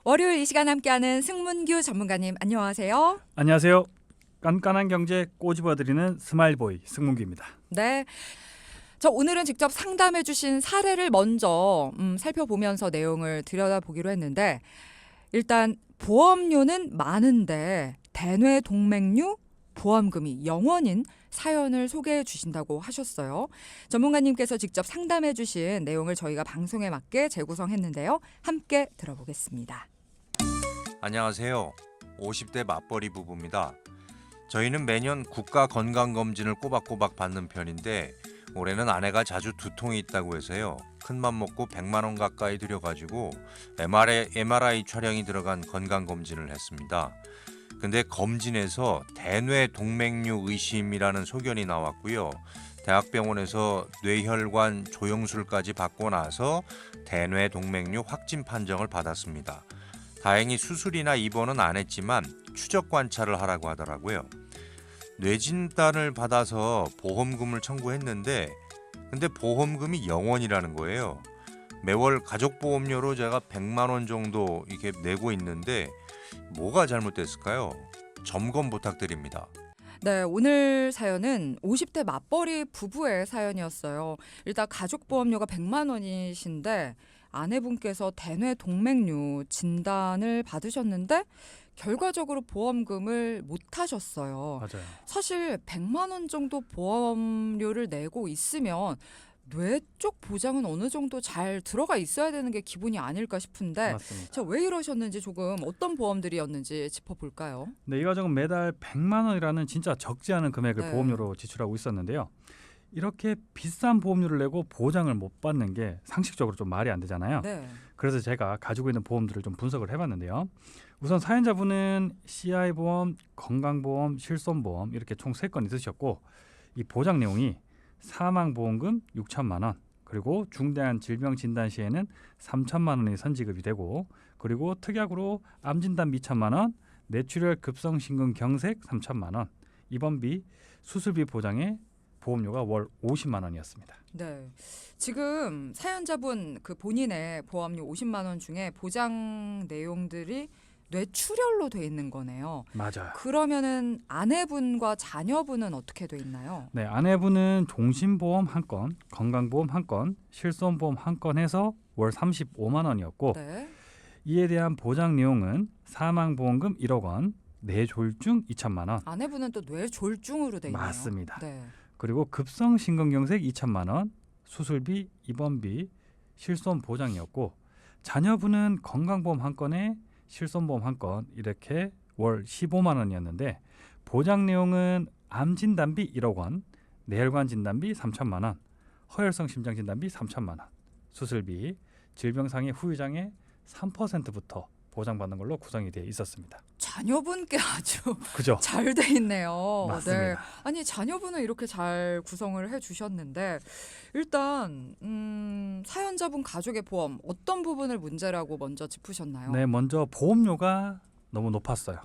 월요일 이 시간 함께하는 승문규 전문가님 안녕하세요. 안녕하세요. 깐깐한 경제 꼬집어드리는 스마일보이 승문규입니다. 네. 저 오늘은 직접 상담해 주신 사례를 먼저 살펴보면서 내용을 들여다보기로 했는데 일단 보험료는 많은데 대뇌동맥류 보험금이 0원인 사연을 소개해 주신다고 하셨어요. 전문가님께서 직접 상담해 주신 내용을 저희가 방송에 맞게 재구성했는데요. 함께 들어보겠습니다. 안녕하세요. 50대 맞벌이 부부입니다. 저희는 매년 국가 건강검진을 꼬박꼬박 받는 편인데 올해는 아내가 자주 두통이 있다고 해서요. 큰맘 먹고 100만 원 가까이 들여가지고 MRI 촬영이 들어간 건강검진을 했습니다. 근데 검진에서 대뇌동맥류 의심이라는 소견이 나왔고요. 대학병원에서 뇌혈관 조영술까지 받고 나서 대뇌동맥류 확진 판정을 받았습니다. 다행히 수술이나 입원은 안 했지만 추적 관찰을 하라고 하더라고요. 뇌진단을 받아서 보험금을 청구했는데 근데 보험금이 0원이라는 거예요. 매월 가족보험료로 제가 100만 원 정도 이렇게 내고 있는데 뭐가 잘못됐을까요? 점검 부탁드립니다. 네, 오늘 사연은 50대 맞벌이 부부의 사연이었어요. 일단 가족보험료가 100만 원이신데 아내분께서 대뇌동맥류 진단을 받으셨는데 결과적으로 보험금을 못 하셨어요. 맞아요. 사실 100만 원 정도 보험료를 내고 있으면 뇌 쪽 보장은 어느 정도 잘 들어가 있어야 되는 게 기본이 아닐까 싶은데 맞습니다. 자, 왜 이러셨는지 조금 어떤 보험들이었는지 짚어볼까요? 네, 이 가족은 매달 100만 원이라는 진짜 적지 않은 금액을 네. 보험료로 지출하고 있었는데요. 이렇게 비싼 보험료를 내고 보장을 못 받는 게 상식적으로 좀 말이 안 되잖아요. 네. 그래서 제가 가지고 있는 보험들을 좀 분석을 해봤는데요. 우선 사연자분은 CI보험, 건강보험, 실손보험 이렇게 총 3건 있으셨고 이 보장 내용이 사망보험금 6천만 원, 그리고 중대한 질병 진단 시에는 3천만 원이 선지급이 되고, 그리고 특약으로 암진단 2천만 원, 뇌출혈 급성심근 경색 3천만 원, 입원비, 수술비 보장에 보험료가 월 50만 원이었습니다. 네. 지금 사연자분 그 본인의 보험료 50만 원 중에 보장 내용들이 뇌출혈로 돼 있는 거네요. 맞아요. 그러면은 아내분과 자녀분은 어떻게 돼 있나요? 네, 아내분은 종신보험 한 건, 건강보험 한 건, 실손보험 한 건 해서 월 35만 원이었고 네. 이에 대한 보장 내용은 사망보험금 1억 원, 뇌졸중 2천만 원, 아내분은 또 뇌졸중으로 돼 있네요. 맞습니다. 네. 그리고 급성심근경색 2천만 원, 수술비, 입원비, 실손 보장이었고 자녀분은 건강보험 한 건에 실손보험 한 건 이렇게 월 15만 원이었는데 보장 내용은 암진단비 1억 원, 뇌혈관 진단비 3천만 원, 허혈성 심장 진단비 3천만 원, 수술비, 질병상의 후유장애 3%부터 보장받는 걸로 구성이 되어 있었습니다. 자녀분께 아주 그죠? 잘 돼 있네요. 맞습니다. 네. 아니 자녀분은 이렇게 잘 구성을 해주셨는데 일단 사연자분 가족의 보험 어떤 부분을 문제라고 먼저 짚으셨나요? 네, 먼저 보험료가 너무 높았어요.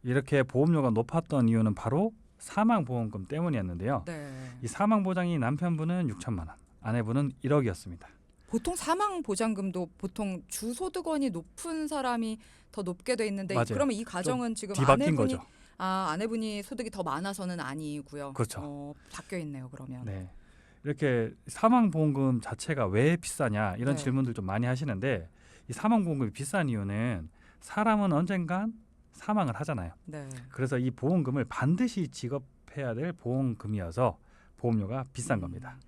이렇게 보험료가 높았던 이유는 바로 사망보험금 때문이었는데요. 네. 이 사망보장이 남편분은 6천만 원, 아내분은 1억이었습니다. 보통 사망 보장금도 보통 주소득원이 높은 사람이 더 높게 돼 있는데 맞아요. 그러면 이 가정은 지금 뒤바뀐 아내분이 거죠. 아내분이 소득이 더 많아서는 아니고요. 그렇죠. 바뀌어 있네요. 그러면. 네, 이렇게 사망보험금 자체가 왜 비싸냐 이런 네. 질문들 좀 많이 하시는데 이 사망보험금이 비싼 이유는 사람은 언젠간 사망을 하잖아요. 네. 그래서 이 보험금을 반드시 지급해야 될 보험금이어서 보험료가 비싼 겁니다.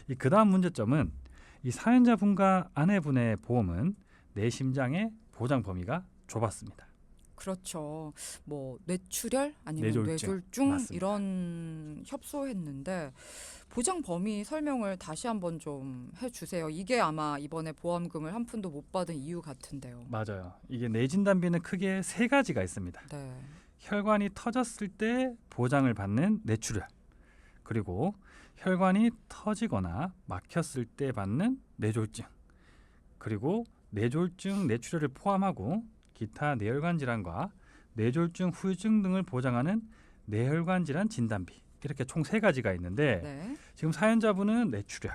이 그다음 문제점은 이 사연자분과 아내분의 보험은 내 심장의 보장 범위가 좁았습니다. 그렇죠. 뭐 뇌출혈 아니면 뇌졸중. 뇌졸중 맞습니다. 이런 협소했는데 보장 범위 설명을 다시 한번 좀 해주세요. 이게 아마 이번에 보험금을 한 푼도 못 받은 이유 같은데요. 맞아요. 이게 뇌진단비는 크게 3가지가 있습니다. 네. 혈관이 터졌을 때 보장을 받는 뇌출혈, 그리고 혈관이 터지거나 막혔을 때 받는 뇌졸중, 그리고 뇌졸중, 뇌출혈을 포함하고 기타 뇌혈관 질환과 뇌졸중 후유증 등을 보장하는 뇌혈관 질환 진단비, 이렇게 총 3가지가 있는데 네. 지금 사연자분은 뇌출혈,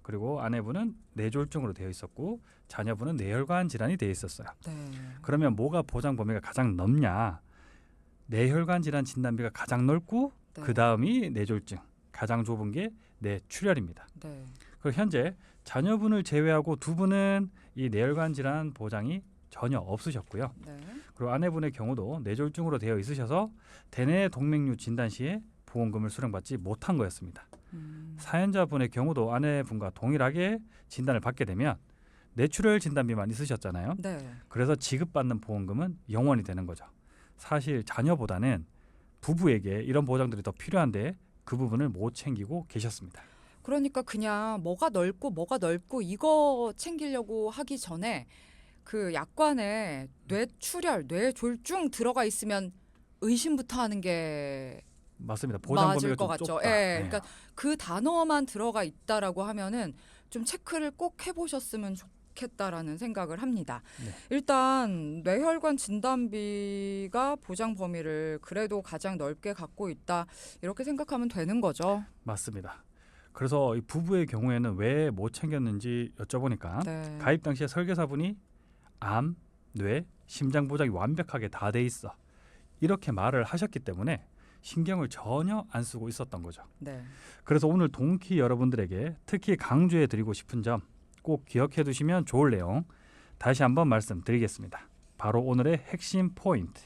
그리고 아내분은 뇌졸중으로 되어 있었고 자녀분은 뇌혈관 질환이 되어 있었어요. 네. 그러면 뭐가 보장 범위가 가장 넓냐? 뇌혈관 질환 진단비가 가장 넓고 네. 그 다음이 뇌졸중, 가장 좁은 게 뇌출혈입니다. 네. 그리고 현재 자녀분을 제외하고 두 분은 이 뇌혈관 질환 보장이 전혀 없으셨고요. 네. 그리고 아내분의 경우도 뇌졸중으로 되어 있으셔서 대뇌 동맥류 진단 시에 보험금을 수령받지 못한 거였습니다. 사연자분의 경우도 아내분과 동일하게 진단을 받게 되면 뇌출혈 진단비만 있으셨잖아요. 네. 그래서 지급받는 보험금은 0원이 되는 거죠. 사실 자녀보다는 부부에게 이런 보장들이 더 필요한데 그 부분을 못 챙기고 계셨습니다. 그러니까 그냥 뭐가 넓고 이거 챙기려고 하기 전에 그 약관에 뇌출혈, 뇌졸중 들어가 있으면 의심부터 하는 게 맞습니다. 보장 맞을 범위가 것 좀 같죠. 좁다. 예, 네. 그러니까 그 단어만 들어가 있다라고 하면은 좀 체크를 꼭 해보셨으면 좋겠다라는 생각을 합니다. 네. 일단 뇌혈관 진단비가 보장 범위를 그래도 가장 넓게 갖고 있다 이렇게 생각하면 되는 거죠. 맞습니다. 그래서 이 부부의 경우에는 왜 못 챙겼는지 여쭤보니까 네. 가입 당시에 설계사분이 암, 뇌, 심장 보장이 완벽하게 다 돼 있어 이렇게 말을 하셨기 때문에 신경을 전혀 안 쓰고 있었던 거죠. 네. 그래서 오늘 동키 여러분들에게 특히 강조해 드리고 싶은 점 꼭 기억해 두시면 좋을 내용 다시 한번 말씀드리겠습니다. 바로 오늘의 핵심 포인트.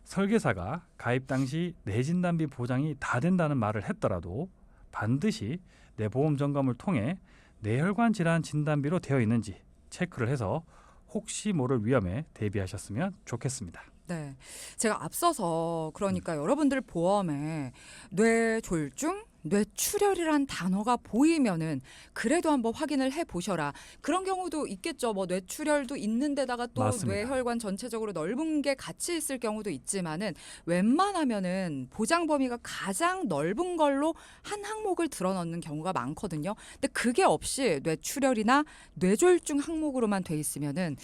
설계사가 가입 당시 뇌진단비 보장이 다 된다는 말을 했더라도 반드시 뇌보험 점검을 통해 뇌혈관 질환 진단비로 되어 있는지 체크를 해서 혹시 모를 위험에 대비하셨으면 좋겠습니다. 네. 제가 앞서서 그러니까 여러분들 보험에 뇌졸중, 뇌출혈이란 단어가 보이면은 그래도 한번 확인을 해 보셔라. 그런 경우도 있겠죠. 뭐 뇌출혈도 있는데다가 또 맞습니다. 뇌혈관 전체적으로 넓은 게 같이 있을 경우도 있지만은 웬만하면은 보장 범위가 가장 넓은 걸로 한 항목을 들어넣는 경우가 많거든요. 근데 그게 없이 뇌출혈이나 뇌졸중 항목으로만 돼 있으면은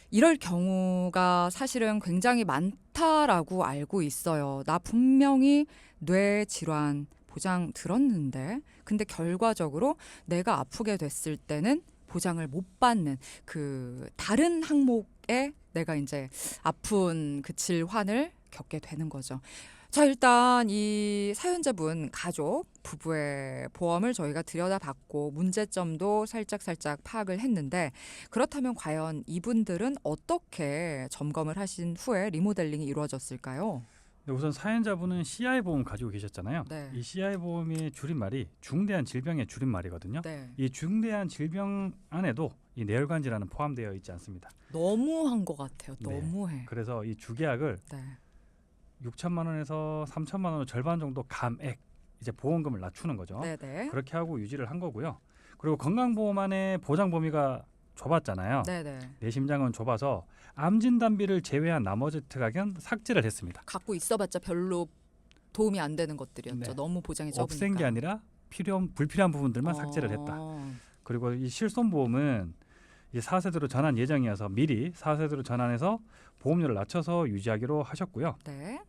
이럴 경우가 사실은 굉장히 많다라고 알고 있어요. 나 분명히 뇌 질환 보장 들었는데 근데 결과적으로 내가 아프게 됐을 때는 보장을 못 받는 그 다른 항목에 내가 이제 아픈 그 질환을 겪게 되는 거죠. 자, 일단 이 사연자분 가족 부부의 보험을 저희가 들여다봤고 문제점도 살짝 파악을 했는데 그렇다면 과연 이분들은 어떻게 점검을 하신 후에 리모델링이 이루어졌을까요? 네, 우선 사연자분은 CI 보험 가지고 계셨잖아요. 네. 이 CI 보험의 줄임말이 중대한 질병의 줄임말이거든요. 네. 이 중대한 질병 안에도 이 뇌혈관 질환은 포함되어 있지 않습니다. 너무한 것 같아요. 네. 너무해. 그래서 이 주계약을 네. 6천만 원에서 3천만 원으로 절반 정도 감액 이제 보험금을 낮추는 거죠. 네네. 그렇게 하고 유지를 한 거고요. 그리고 건강보험 안에 보장 범위가 좁았잖아요. 네네. 내 심장은 좁아서 암 진단비를 제외한 나머지 특약은 삭제를 했습니다. 갖고 있어봤자 별로 도움이 안 되는 것들이었죠. 네. 너무 보장이 적으니까. 없앤 게 아니라 불필요한 부분들만 삭제를 했다. 그리고 이 실손보험은 이제 4세대로 전환 예정이어서 미리 4세대로 전환해서 보험료를 낮춰서 유지하기로 하셨고요. 네.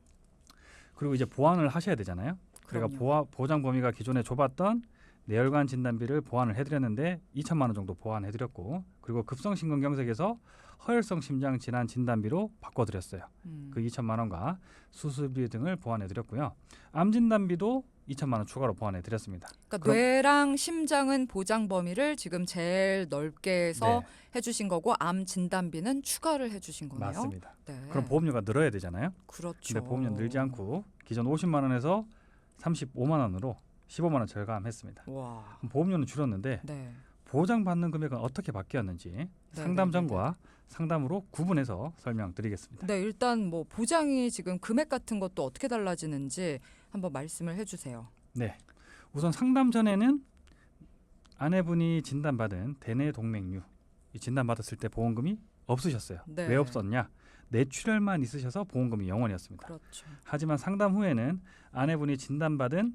그리고 이제 보완을 하셔야 되잖아요. 그럼요. 그러니까 보장 범위가 기존에 좁았던 뇌혈관 진단비를 보완을 해드렸는데 2천만 원 정도 보완해드렸고 그리고 급성심근경색에서 허혈성 심장 질환 진단비로 바꿔드렸어요. 그 2천만 원과 수술비 등을 보완해드렸고요. 암 진단비도 2천만 원 추가로 보완해드렸습니다. 그러니까 뇌랑 심장은 보장 범위를 지금 제일 넓게 해서 네, 해주신 거고 암 진단비는 추가를 해주신 거네요. 맞습니다. 네. 그럼 보험료가 늘어야 되잖아요. 그렇죠. 근데 보험료 늘지 않고 기존 50만 원에서 35만 원으로 15만 원 절감했습니다. 와. 그럼 보험료는 줄었는데 네. 보장받는 금액은 어떻게 바뀌었는지 상담 전과 상담으로 구분해서 설명드리겠습니다. 네, 일단 뭐 보장이 지금 금액 같은 것도 어떻게 달라지는지 한번 말씀을 해주세요. 네, 우선 상담 전에는 아내분이 진단받은 대뇌 동맥류 이 진단받았을 때 보험금이 없으셨어요. 네. 왜 없었냐? 뇌출혈만 있으셔서 보험금이 0원이었습니다. 그렇죠. 하지만 상담 후에는 아내분이 진단받은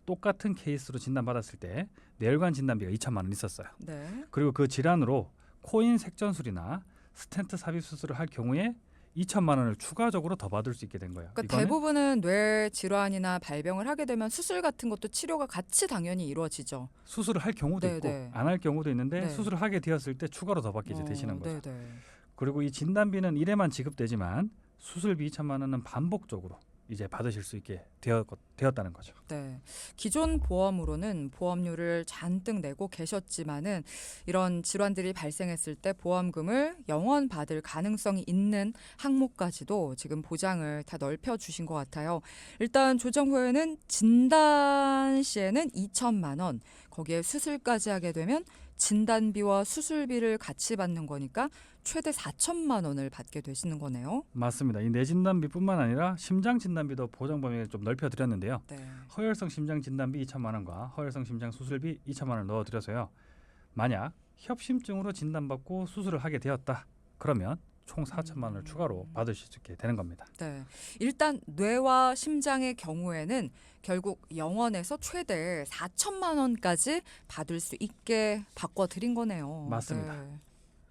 똑같은 케이스로 진단받았을 때 뇌혈관 진단비가 2천만 원 있었어요. 네. 그리고 그 질환으로 코인 색전술이나 스텐트 삽입 수술을 할 경우에 2천만 원을 추가적으로 더 받을 수 있게 된 거예요. 그러니까 이거는 대부분은 뇌 질환이나 발병을 하게 되면 수술 같은 것도 치료가 같이 당연히 이루어지죠. 수술을 할 경우도 네, 있고 네. 안 할 경우도 있는데 네. 수술을 하게 되었을 때 추가로 더 받게 이제 되시는 거죠. 네. 그리고 이 진단비는 1회만 지급되지만 수술비 2천만 원은 반복적으로 이제 받으실 수 있게 되었다는 거죠. 네. 기존 보험으로는 보험료를 잔뜩 내고 계셨지만은 이런 질환들이 발생했을 때 보험금을 영원 받을 가능성이 있는 항목까지도 지금 보장을 다 넓혀 주신 것 같아요. 일단 조정 후에는 진단 시에는 2천만 원, 거기에 수술까지 하게 되면 진단비와 수술비를 같이 받는 거니까 최대 4천만 원을 받게 되시는 거네요. 맞습니다. 이 뇌진단비뿐만 아니라 심장 진단비도 보장 범위를 좀 넓혀 드렸는데요. 네. 허혈성 심장 진단비 2천만 원과 허혈성 심장 수술비 2천만 원을 넣어 드려서요. 만약 협심증으로 진단받고 수술을 하게 되었다. 그러면 총 4천만 원을 추가로 받으실 수 있게 되는 겁니다. 네. 일단 뇌와 심장의 경우에는 결국 영원에서 최대 4천만 원까지 받을 수 있게 바꿔 드린 거네요. 맞습니다. 네.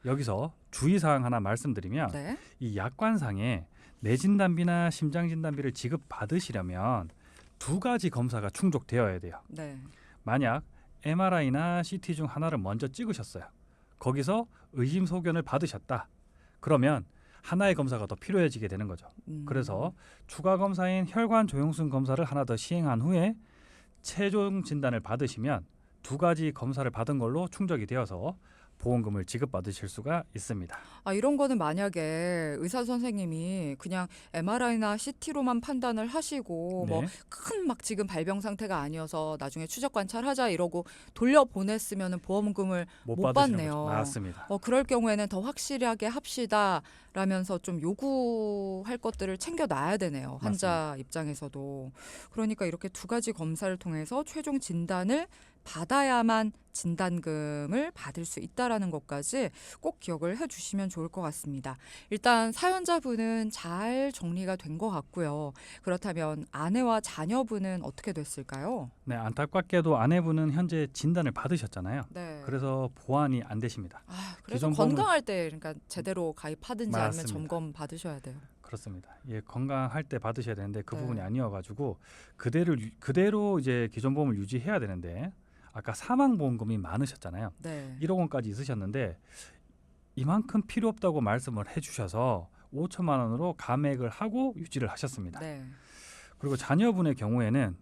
여기서 주의사항 하나 말씀드리면 네. 이 약관상에 뇌진단비나 심장진단비를 지급받으시려면 두 가지 검사가 충족되어야 돼요. 네. 만약 MRI나 CT 중 하나를 먼저 찍으셨어요. 거기서 의심소견을 받으셨다. 그러면 하나의 검사가 더 필요해지게 되는 거죠. 그래서 추가 검사인 혈관 조영순 검사를 하나 더 시행한 후에 최종 진단을 받으시면 두 가지 검사를 받은 걸로 충족이 되어서 보험금을 지급받으실 수가 있습니다. 아, 이런 거는 만약에 의사 선생님이 그냥 MRI나 CT로만 판단을 하시고 네. 뭐 큰 막 지금 발병 상태가 아니어서 나중에 추적 관찰하자 이러고 돌려 보냈으면은 보험금을 못 받으시는 받네요. 거죠. 맞습니다. 그럴 경우에는 더 확실하게 합시다라면서 좀 요구할 것들을 챙겨 놔야 되네요. 환자 입장에서도. 그러니까 이렇게 두 가지 검사를 통해서 최종 진단을 받아야만 진단금을 받을 수 있다라는 것까지 꼭 기억을 해주시면 좋을 것 같습니다. 일단 사연자분은 잘 정리가 된 것 같고요. 그렇다면 아내와 자녀분은 어떻게 됐을까요? 네, 안타깝게도 아내분은 현재 진단을 받으셨잖아요. 네. 그래서 보완이 안 되십니다. 그래서 기존 보험은- 건강할 때 그러니까 제대로 가입하든지 아니면 맞습니다. 점검 받으셔야 돼요. 그렇습니다. 예, 건강할 때 받으셔야 되는데 그 네. 부분이 아니어가지고 그대로 이제 기존 보험을 유지해야 되는데 아까 사망 보험금이 많으셨잖아요. 네. 1억 원까지 있으셨는데 이만큼 필요 없다고 말씀을 해주셔서 5천만 원으로 감액을 하고 유지를 하셨습니다. 네. 그리고 자녀분의 경우에는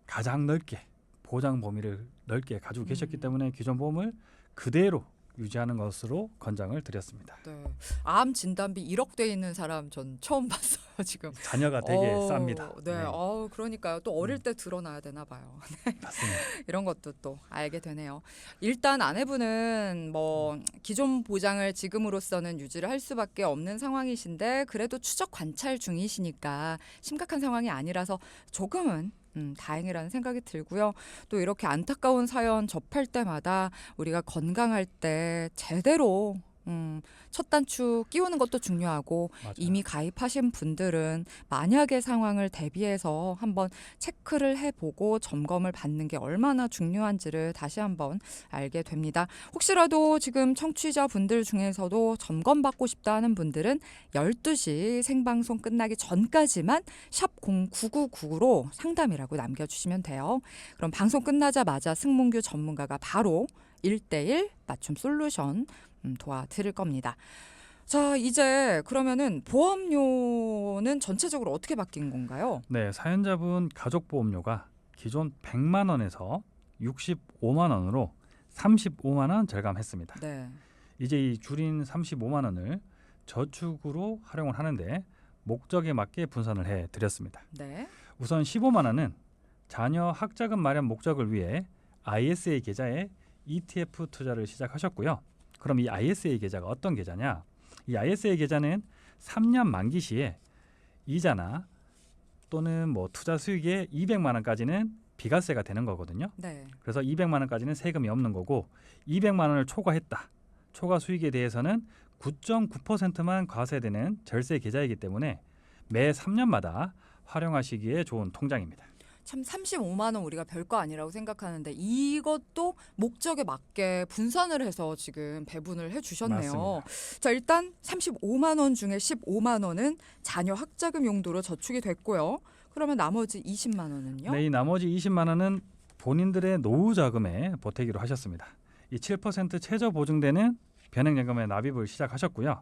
가장 넓게 보장 범위를 넓게 가지고 계셨기 때문에 기존 보험을 그대로 유지하는 것으로 권장을 드렸습니다. 네. 암 진단비 1억 돼 있는 사람 전 처음 봤어요 지금. 자녀가 되게 쌉니다. 네. 그러니까요. 또 어릴 때 드러나야 되나 봐요. 맞습니다. 이런 것도 또 알게 되네요. 일단 아내분은 뭐 기존 보장을 지금으로서는 유지를 할 수밖에 없는 상황이신데 그래도 추적 관찰 중이시니까 심각한 상황이 아니라서 조금은 다행이라는 생각이 들고요. 또 이렇게 안타까운 사연 접할 때마다 우리가 건강할 때 제대로 첫 단추 끼우는 것도 중요하고 맞아요. 이미 가입하신 분들은 만약의 상황을 대비해서 한번 체크를 해보고 점검을 받는 게 얼마나 중요한지를 다시 한번 알게 됩니다. 혹시라도 지금 청취자분들 중에서도 점검받고 싶다 하는 분들은 12시 생방송 끝나기 전까지만 샵 0999로 상담이라고 남겨주시면 돼요. 그럼 방송 끝나자마자 승문규 전문가가 바로 1대1 맞춤 솔루션 도와드릴 겁니다. 자, 이제 그러면은 보험료는 전체적으로 어떻게 바뀐 건가요? 네, 사연자분 가족보험료가 기존 100만 원에서 65만 원으로 35만 원 절감했습니다. 네. 이제 이 줄인 35만 원을 저축으로 활용을 하는데 목적에 맞게 분산을 해드렸습니다. 네. 우선 15만 원은 자녀 학자금 마련 목적을 위해 ISA 계좌에 ETF 투자를 시작하셨고요. 그럼 이 ISA 계좌가 어떤 계좌냐? 이 ISA 계좌는 3년 만기 시에 이자나 또는 뭐 투자 수익의 200만 원까지는 비과세가 되는 거거든요. 네. 그래서 200만 원까지는 세금이 없는 거고 200만 원을 초과했다. 초과 수익에 대해서는 9.9%만 과세되는 절세 계좌이기 때문에 매 3년마다 활용하시기에 좋은 통장입니다. 참 35만 원 우리가 별거 아니라고 생각하는데 이것도 목적에 맞게 분산을 해서 지금 배분을 해주셨네요. 맞습니다. 자, 일단 35만 원 중에 15만 원은 자녀 학자금 용도로 저축이 됐고요. 그러면 나머지 20만 원은요? 네, 이 나머지 20만 원은 본인들의 노후 자금에 보태기로 하셨습니다. 이 7% 최저 보증되는 변액연금에 납입을 시작하셨고요.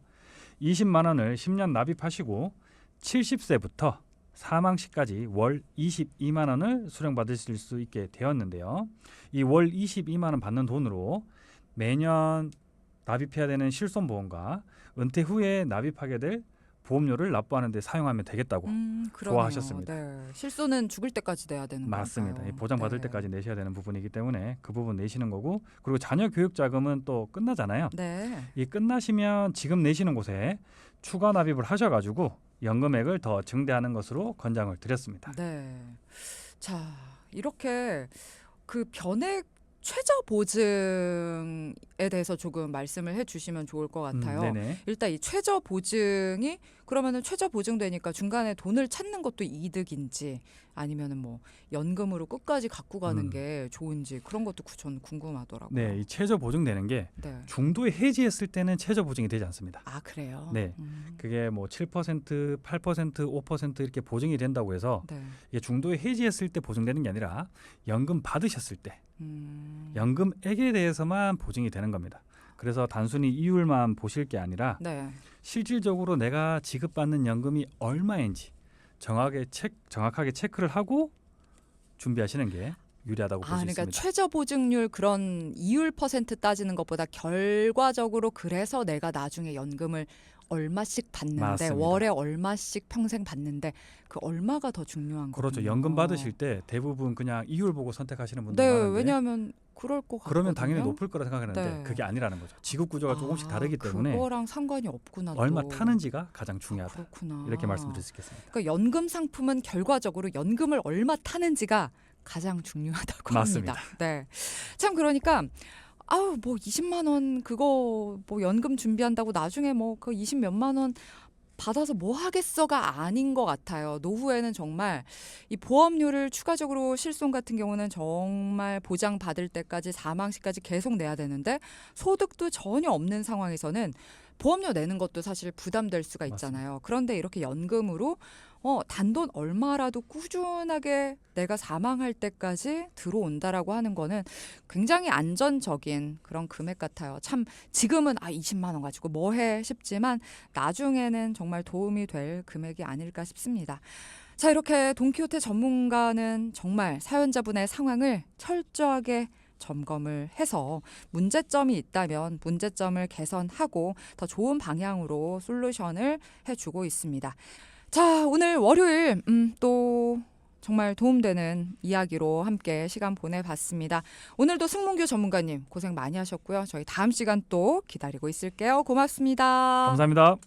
20만 원을 10년 납입하시고 70세부터 사망 시까지 월 22만 원을 수령받으실 수 있게 되었는데요. 이 월 22만 원 받는 돈으로 매년 납입해야 되는 실손보험과 은퇴 후에 납입하게 될 보험료를 납부하는 데 사용하면 되겠다고 그러네요. 좋아하셨습니다. 네. 실손은 죽을 때까지 내야 되는 거니까요. 맞습니다. 이 보장받을 네. 때까지 내셔야 되는 부분이기 때문에 그 부분 내시는 거고, 그리고 자녀 교육 자금은 또 끝나잖아요. 네. 이 끝나시면 지금 내시는 곳에 추가 납입을 하셔가지고 연금액을 더 증대하는 것으로 권장을 드렸습니다. 네. 자, 이렇게 그 변액 최저 보증에 대해서 조금 말씀을 해주시면 좋을 것 같아요. 네네. 일단 이 최저 보증이 그러면은 최저 보증되니까 중간에 돈을 찾는 것도 이득인지 아니면은 뭐 연금으로 끝까지 갖고 가는 게 좋은지 그런 것도 전 궁금하더라고요. 네, 이 최저 보증되는 게 네. 중도에 해지했을 때는 최저 보증이 되지 않습니다. 아, 그래요? 네. 그게 뭐 7%, 8%, 5% 이렇게 보증이 된다고 해서 네. 이게 중도에 해지했을 때 보증되는 게 아니라 연금 받으셨을 때 연금액에 대해서만 보증이 되는 겁니다. 그래서 단순히 이율만 보실 게 아니라 네. 실질적으로 내가 지급받는 연금이 얼마인지 정확하게 체크를 하고 준비하시는 게 유리하다고 볼 수 그러니까 있습니다. 최저 보증률 그런 이율 퍼센트 따지는 것보다 결과적으로 그래서 내가 나중에 연금을 얼마씩 받는데 맞습니다. 월에 얼마씩 평생 받는데 그 얼마가 더 중요한 거예요. 그렇죠. 연금 받으실 때 대부분 그냥 이율 보고 선택하시는 분들 네, 많은데 왜냐하면 그럴 것 같거든요. 그러면 당연히 높을 거라 생각하는데 네. 그게 아니라는 거죠. 지급 구조가 조금씩 다르기 때문에 그거랑 상관이 없구나. 얼마 또. 타는지가 가장 중요하다. 그렇구나. 이렇게 말씀드릴 수 있겠습니다. 그러니까 연금 상품은 결과적으로 연금을 얼마 타는지가 가장 중요하다고 맞습니다. 합니다. 네. 참 그러니까 아우 뭐 20만 원 그거 뭐 연금 준비한다고 나중에 뭐 그 20 몇만 원 받아서 뭐 하겠어가 아닌 것 같아요. 노후에는 정말 이 보험료를 추가적으로 실손 같은 경우는 정말 보장받을 때까지 사망 시까지 계속 내야 되는데 소득도 전혀 없는 상황에서는 보험료 내는 것도 사실 부담될 수가 있잖아요. 그런데 이렇게 연금으로 단돈 얼마라도 꾸준하게 내가 사망할 때까지 들어온다라고 하는 거는 굉장히 안전적인 그런 금액 같아요. 참 지금은 20만 원 가지고 뭐 해 싶지만 나중에는 정말 도움이 될 금액이 아닐까 싶습니다. 자, 이렇게 돈키호테 전문가는 정말 사연자분의 상황을 철저하게 점검을 해서 문제점이 있다면 문제점을 개선하고 더 좋은 방향으로 솔루션을 해주고 있습니다. 자, 오늘 월요일 또 정말 도움되는 이야기로 함께 시간 보내봤습니다. 오늘도 승문규 전문가님 고생 많이 하셨고요. 저희 다음 시간 또 기다리고 있을게요. 고맙습니다. 감사합니다.